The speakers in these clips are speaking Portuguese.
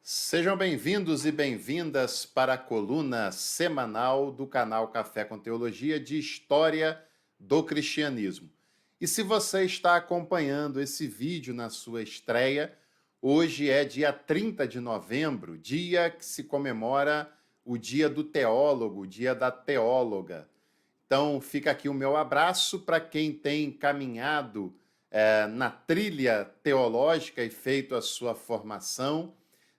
Sejam bem-vindos e bem-vindas para a coluna semanal do canal Café com Teologia de História do Cristianismo. E se você está acompanhando esse vídeo na sua estreia, hoje é dia 30 de novembro, dia que se comemora o Dia do Teólogo, o Dia da Teóloga. Então, fica aqui o meu abraço para quem tem caminhado na trilha teológica e feito a sua formação,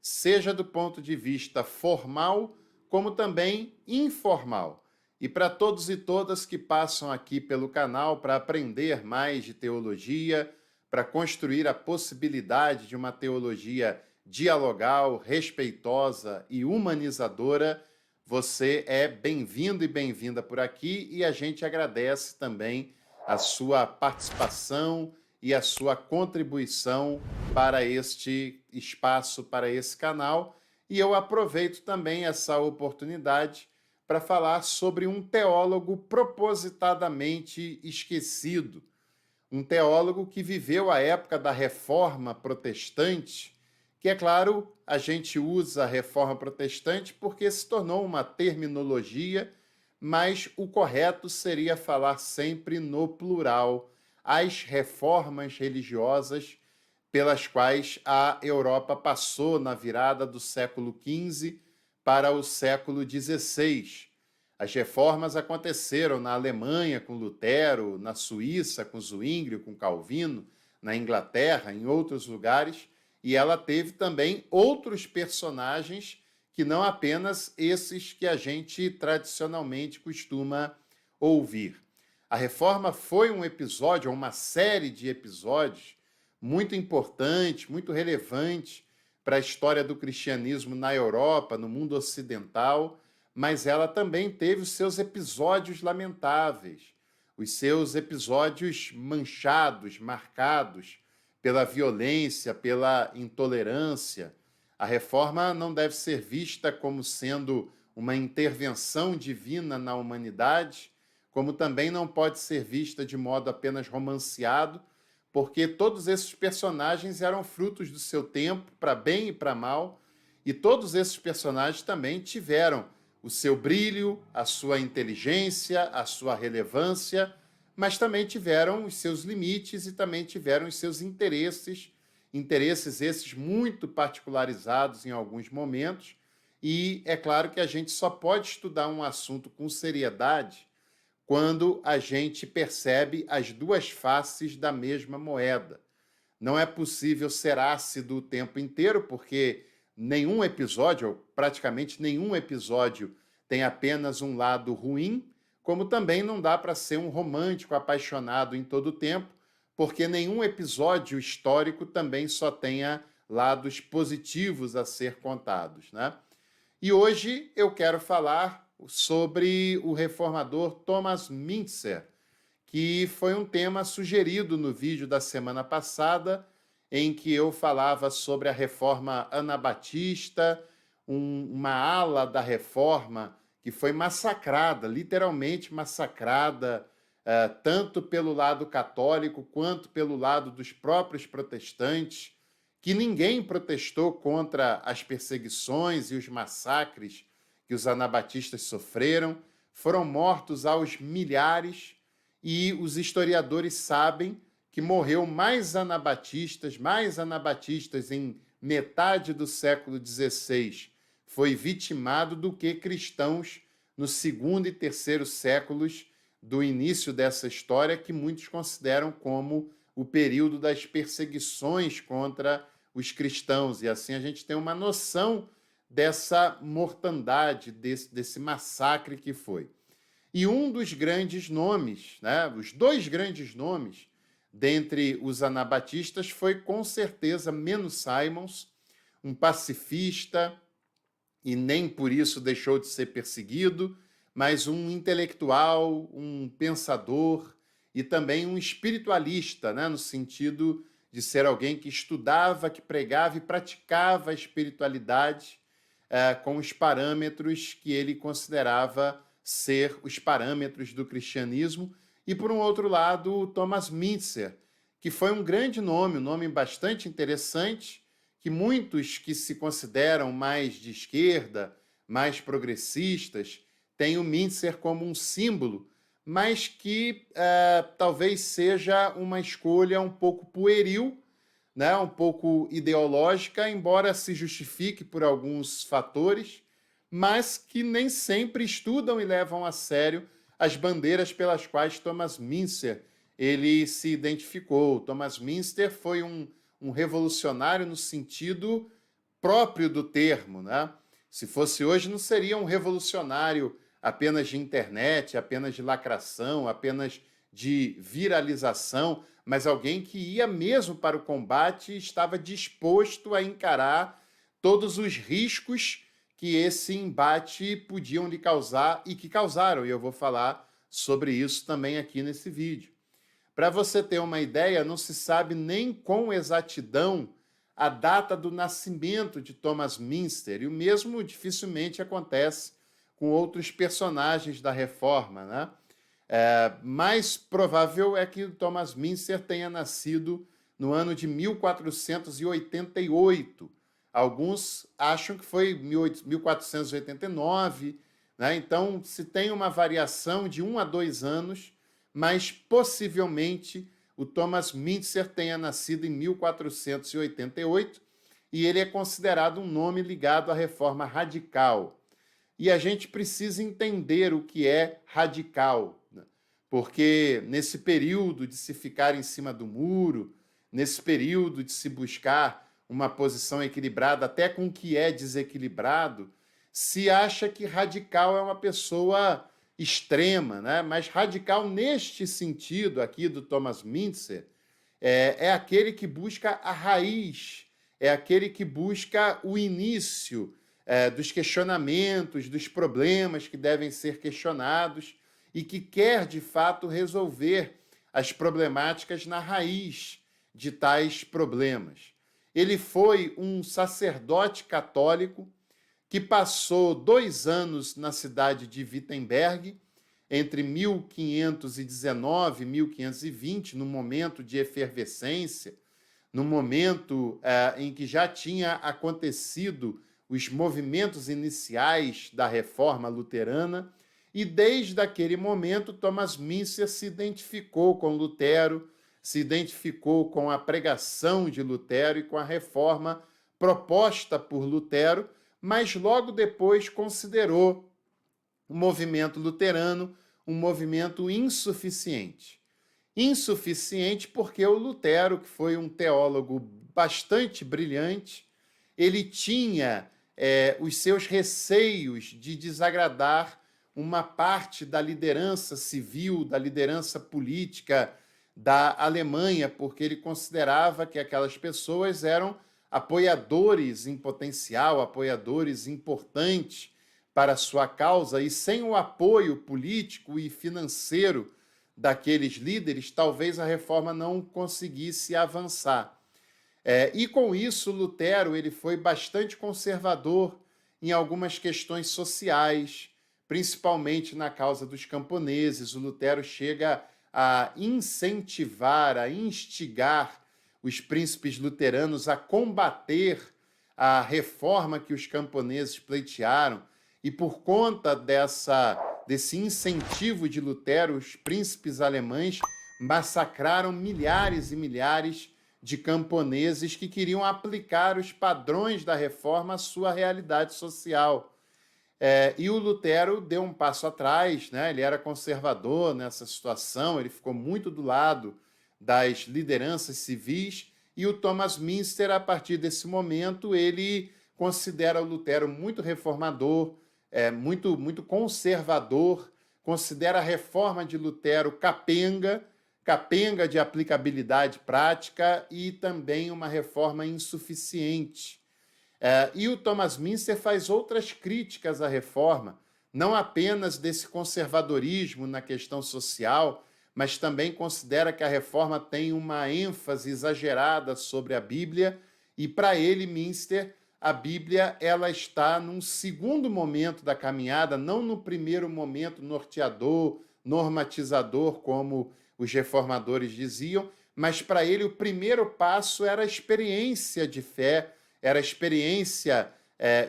seja do ponto de vista formal, como também informal. E para todos e todas que passam aqui pelo canal para aprender mais de teologia, para construir a possibilidade de uma teologia dialogal, respeitosa e humanizadora, você é bem-vindo e bem-vinda por aqui e a gente agradece também a sua participação e a sua contribuição para este espaço, para esse canal. E eu aproveito também essa oportunidade para falar sobre um teólogo propositadamente esquecido, um teólogo que viveu a época da Reforma Protestante, que, é claro, a gente usa a Reforma Protestante porque se tornou uma terminologia, mas o correto seria falar sempre no plural, as reformas religiosas pelas quais a Europa passou na virada do século XV para o século XVI. As reformas aconteceram na Alemanha com Lutero, na Suíça com Zwingli, com Calvino, na Inglaterra, em outros lugares, e ela teve também outros personagens que não apenas esses que a gente tradicionalmente costuma ouvir. A reforma foi um episódio, uma série de episódios muito importante, muito relevante para a história do cristianismo na Europa, no mundo ocidental, mas ela também teve os seus episódios lamentáveis, os seus episódios manchados, marcados pela violência, pela intolerância. A reforma não deve ser vista como sendo uma intervenção divina na humanidade, como também não pode ser vista de modo apenas romanceado, porque todos esses personagens eram frutos do seu tempo, para bem e para mal, e todos esses personagens também tiveram o seu brilho, a sua inteligência, a sua relevância, mas também tiveram os seus limites e também tiveram os seus interesses, interesses esses muito particularizados em alguns momentos, e é claro que a gente só pode estudar um assunto com seriedade quando a gente percebe as duas faces da mesma moeda. Não é possível ser ácido o tempo inteiro, porque nenhum episódio, ou praticamente nenhum episódio, tem apenas um lado ruim, como também não dá para ser um romântico apaixonado em todo o tempo, porque nenhum episódio histórico também só tenha lados positivos a ser contados, né? E hoje eu quero falar sobre o reformador Thomas Müntzer, que foi um tema sugerido no vídeo da semana passada, em que eu falava sobre a reforma anabatista, uma ala da reforma que foi massacrada, literalmente massacrada, tanto pelo lado católico quanto pelo lado dos próprios protestantes, que ninguém protestou contra as perseguições e os massacres que os anabatistas sofreram, foram mortos aos milhares, e os historiadores sabem que morreu mais anabatistas em metade do século XVI foi vitimado do que cristãos no segundo e terceiro séculos do início dessa história, que muitos consideram como o período das perseguições contra os cristãos. E assim a gente tem uma noção dessa mortandade, desse massacre que foi. E um dos grandes nomes, né, os dois grandes nomes dentre os anabatistas foi com certeza Menno Simons, um pacifista, e nem por isso deixou de ser perseguido, mas um intelectual, um pensador e também um espiritualista, né, no sentido de ser alguém que estudava, que pregava e praticava a espiritualidade com os parâmetros que ele considerava ser os parâmetros do cristianismo. E, por um outro lado, o Thomas Müntzer, que foi um grande nome, um nome bastante interessante, que muitos que se consideram mais de esquerda, mais progressistas, têm o Mintzer como um símbolo, mas que talvez seja uma escolha um pouco pueril, né, um pouco ideológica, embora se justifique por alguns fatores, mas que nem sempre estudam e levam a sério as bandeiras pelas quais Thomas Mintzer ele se identificou. Thomas Mintzer foi um revolucionário no sentido próprio do termo, né? Se fosse hoje, não seria um revolucionário apenas de internet, apenas de lacração, apenas de viralização, mas alguém que ia mesmo para o combate e estava disposto a encarar todos os riscos que esse embate podiam lhe causar e que causaram. E eu vou falar sobre isso também aqui nesse vídeo. Para você ter uma ideia, não se sabe nem com exatidão a data do nascimento de Thomas Mintzer, e o mesmo dificilmente acontece com outros personagens da Reforma, né? Mais provável é que Thomas Mintzer tenha nascido no ano de 1488. Alguns acham que foi 1489, né? Então se tem uma variação de 1 a 2 anos, mas possivelmente o Thomas Mintzer tenha nascido em 1488 e ele é considerado um nome ligado à reforma radical. E a gente precisa entender o que é radical, né? Porque nesse período de se ficar em cima do muro, nesse período de se buscar uma posição equilibrada até com o que é desequilibrado, se acha que radical é uma pessoa extrema, né? Mas radical neste sentido aqui do Thomas Mintzer é aquele que busca a raiz, é aquele que busca o início dos questionamentos, dos problemas que devem ser questionados e que quer, de fato, resolver as problemáticas na raiz de tais problemas. Ele foi um sacerdote católico que passou 2 anos na cidade de Wittenberg, entre 1519 e 1520, no momento de efervescência, no momento em que já tinha acontecido os movimentos iniciais da reforma luterana, e desde aquele momento Thomas Mintzer se identificou com Lutero, se identificou com a pregação de Lutero e com a reforma proposta por Lutero, mas logo depois considerou o movimento luterano um movimento insuficiente. Insuficiente porque o Lutero, que foi um teólogo bastante brilhante, ele tinha os seus receios de desagradar uma parte da liderança civil, da liderança política da Alemanha, porque ele considerava que aquelas pessoas eram apoiadores em potencial, apoiadores importantes para a sua causa, e sem o apoio político e financeiro daqueles líderes, talvez a reforma não conseguisse avançar. E com isso, Lutero ele foi bastante conservador em algumas questões sociais, principalmente na causa dos camponeses. O Lutero chega a incentivar, a instigar os príncipes luteranos a combater a reforma que os camponeses pleitearam, e por conta desse incentivo de Lutero, os príncipes alemães massacraram milhares e milhares de camponeses que queriam aplicar os padrões da reforma à sua realidade social. E o Lutero deu um passo atrás, né? Ele era conservador nessa situação, ele ficou muito do lado das lideranças civis, e o Thomas Mintzer, a partir desse momento, ele considera o Lutero muito reformador, muito conservador, considera a reforma de Lutero capenga de aplicabilidade prática e também uma reforma insuficiente. E o Thomas Mintzer faz outras críticas à reforma, não apenas desse conservadorismo na questão social, mas também considera que a reforma tem uma ênfase exagerada sobre a Bíblia, e para ele, Mintzer, a Bíblia ela está num segundo momento da caminhada, não no primeiro momento norteador, normatizador, como os reformadores diziam, mas para ele o primeiro passo era a experiência de fé, era a experiência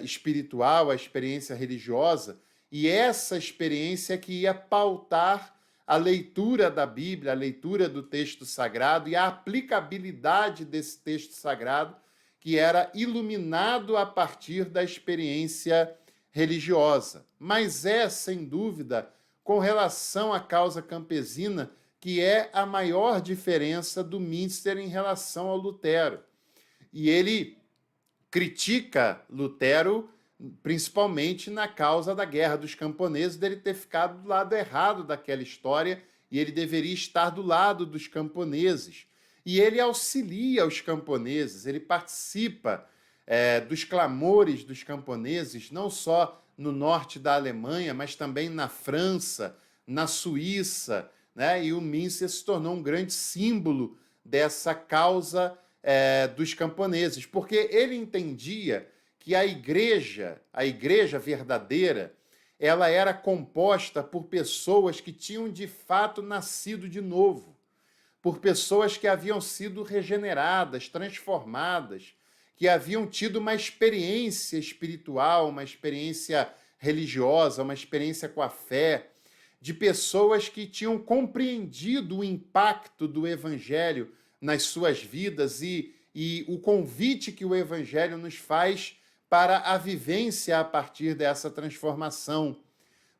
espiritual, a experiência religiosa, e essa experiência que ia pautar a leitura da Bíblia, a leitura do texto sagrado e a aplicabilidade desse texto sagrado, que era iluminado a partir da experiência religiosa. Mas é, sem dúvida, com relação à causa campesina, que é a maior diferença do Münster em relação ao Lutero. E ele critica Lutero principalmente na causa da Guerra dos Camponeses, dele ter ficado do lado errado daquela história e ele deveria estar do lado dos camponeses. E ele auxilia os camponeses, ele participa dos clamores dos camponeses, não só no norte da Alemanha, mas também na França, na Suíça, né? E o Münster se tornou um grande símbolo dessa causa dos camponeses, porque ele entendia que a igreja verdadeira, ela era composta por pessoas que tinham de fato nascido de novo, por pessoas que haviam sido regeneradas, transformadas, que haviam tido uma experiência espiritual, uma experiência religiosa, uma experiência com a fé, de pessoas que tinham compreendido o impacto do Evangelho nas suas vidas e o convite que o Evangelho nos faz para a vivência a partir dessa transformação.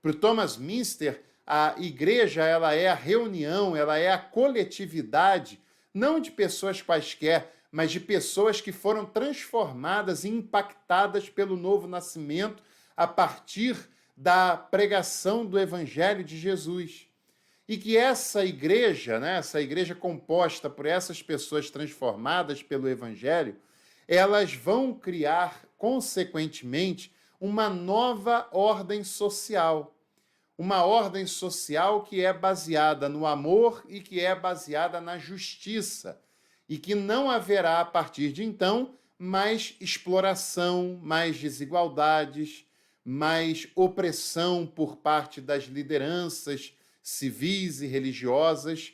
Para o Thomas Münster, a igreja ela é a reunião, ela é a coletividade, não de pessoas quaisquer, mas de pessoas que foram transformadas e impactadas pelo novo nascimento a partir da pregação do Evangelho de Jesus. E que essa igreja, né, essa igreja composta por essas pessoas transformadas pelo Evangelho, elas vão criar, consequentemente, uma nova ordem social. Uma ordem social que é baseada no amor e que é baseada na justiça. E que não haverá, a partir de então, mais exploração, mais desigualdades, mais opressão por parte das lideranças civis e religiosas,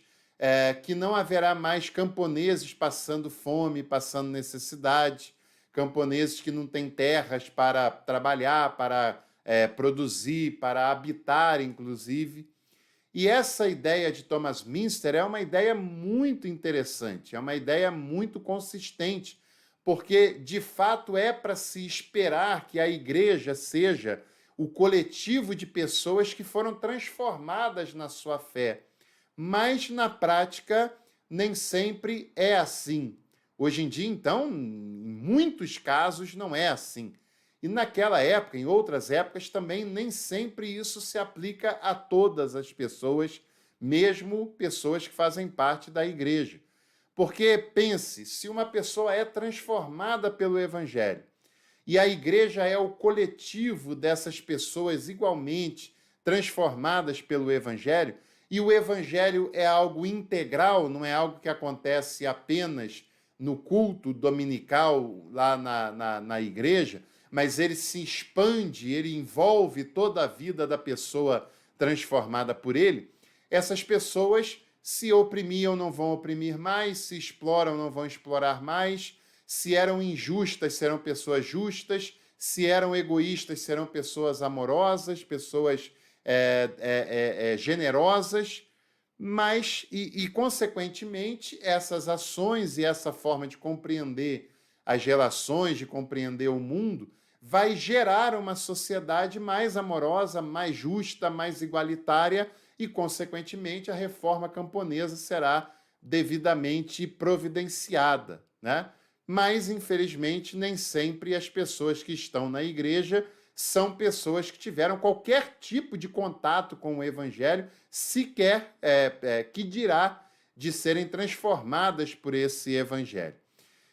que não haverá mais camponeses passando fome, passando necessidade, camponeses que não têm terras para trabalhar, para produzir, para habitar, inclusive. E essa ideia de Thomas Münster é uma ideia muito interessante, é uma ideia muito consistente, porque, de fato, é para se esperar que a igreja seja o coletivo de pessoas que foram transformadas na sua fé. Mas, na prática, nem sempre é assim. Hoje em dia, então, em muitos casos, não é assim. E naquela época, em outras épocas, também nem sempre isso se aplica a todas as pessoas, mesmo pessoas que fazem parte da igreja. Porque, pense, se uma pessoa é transformada pelo Evangelho, e a igreja é o coletivo dessas pessoas igualmente transformadas pelo Evangelho, e o Evangelho é algo integral, não é algo que acontece apenas no culto dominical lá na igreja, mas ele se expande, ele envolve toda a vida da pessoa transformada por ele. Essas pessoas se oprimiam, não vão oprimir mais, se exploram, não vão explorar mais, se eram injustas, serão pessoas justas, se eram egoístas, serão pessoas amorosas, pessoas generosas, mas, consequentemente, essas ações e essa forma de compreender as relações, de compreender o mundo, vai gerar uma sociedade mais amorosa, mais justa, mais igualitária e, consequentemente, a reforma camponesa será devidamente providenciada, né? Mas, infelizmente, nem sempre as pessoas que estão na igreja são pessoas que tiveram qualquer tipo de contato com o Evangelho, sequer que dirá de serem transformadas por esse Evangelho.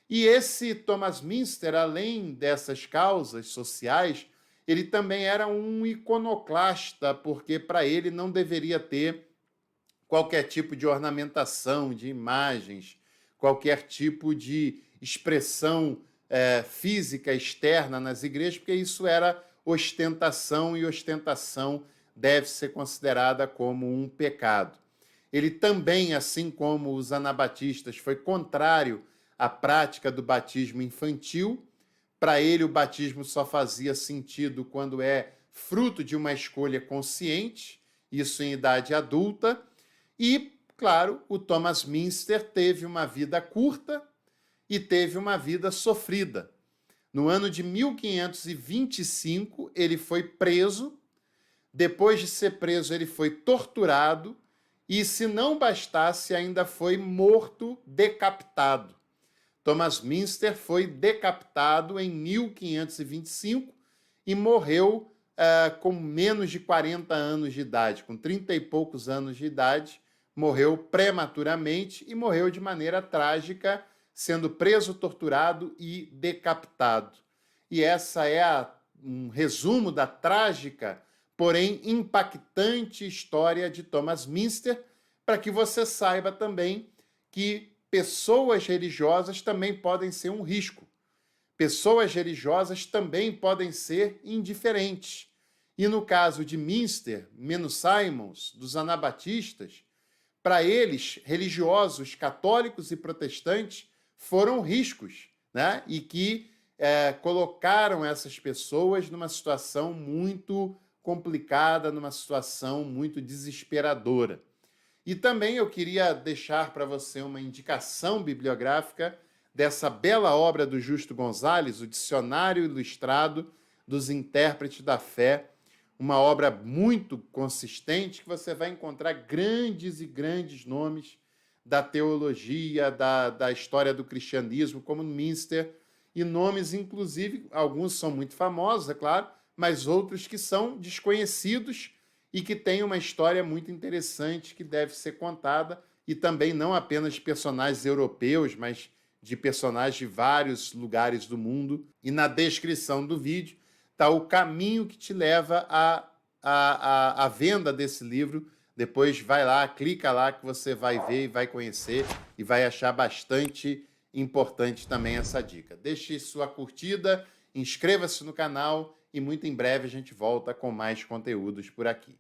E esse Thomas Münster, além dessas causas sociais, ele também era um iconoclasta, porque para ele não deveria ter qualquer tipo de ornamentação, de imagens, qualquer tipo de expressão física externa nas igrejas, porque isso era ostentação, e ostentação deve ser considerada como um pecado. Ele também, assim como os anabatistas, foi contrário à prática do batismo infantil, Para ele, o batismo só fazia sentido quando é fruto de uma escolha consciente, isso em idade adulta. E, claro, o Thomas Münster teve uma vida curta e teve uma vida sofrida. No ano de 1525, ele foi preso. Depois de ser preso, ele foi torturado e, se não bastasse, ainda foi morto, decapitado. Thomas Münster foi decapitado em 1525 e morreu com menos de 40 anos de idade, com 30 e poucos anos de idade, morreu prematuramente e morreu de maneira trágica, sendo preso, torturado e decapitado. E essa é um resumo da trágica, porém impactante história de Thomas Münster, para que você saiba também que pessoas religiosas também podem ser um risco. Pessoas religiosas também podem ser indiferentes. E no caso de Münster, Menno Simons, dos anabatistas, para eles, religiosos católicos e protestantes foram riscos, né? E que colocaram essas pessoas numa situação muito complicada, numa situação muito desesperadora. E também eu queria deixar para você uma indicação bibliográfica dessa bela obra do Justo Gonzalez, o Dicionário Ilustrado dos Intérpretes da Fé, uma obra muito consistente que você vai encontrar grandes e grandes nomes da teologia, da história do cristianismo, como Münster, e nomes, inclusive, alguns são muito famosos, é claro, mas outros que são desconhecidos e que têm uma história muito interessante que deve ser contada, e também não apenas de personagens europeus, mas de personagens de vários lugares do mundo. E na descrição do vídeo está o caminho que te leva à venda desse livro. Depois vai lá, clica lá que você vai ver e vai conhecer e vai achar bastante importante também essa dica. Deixe sua curtida, inscreva-se no canal e muito em breve a gente volta com mais conteúdos por aqui.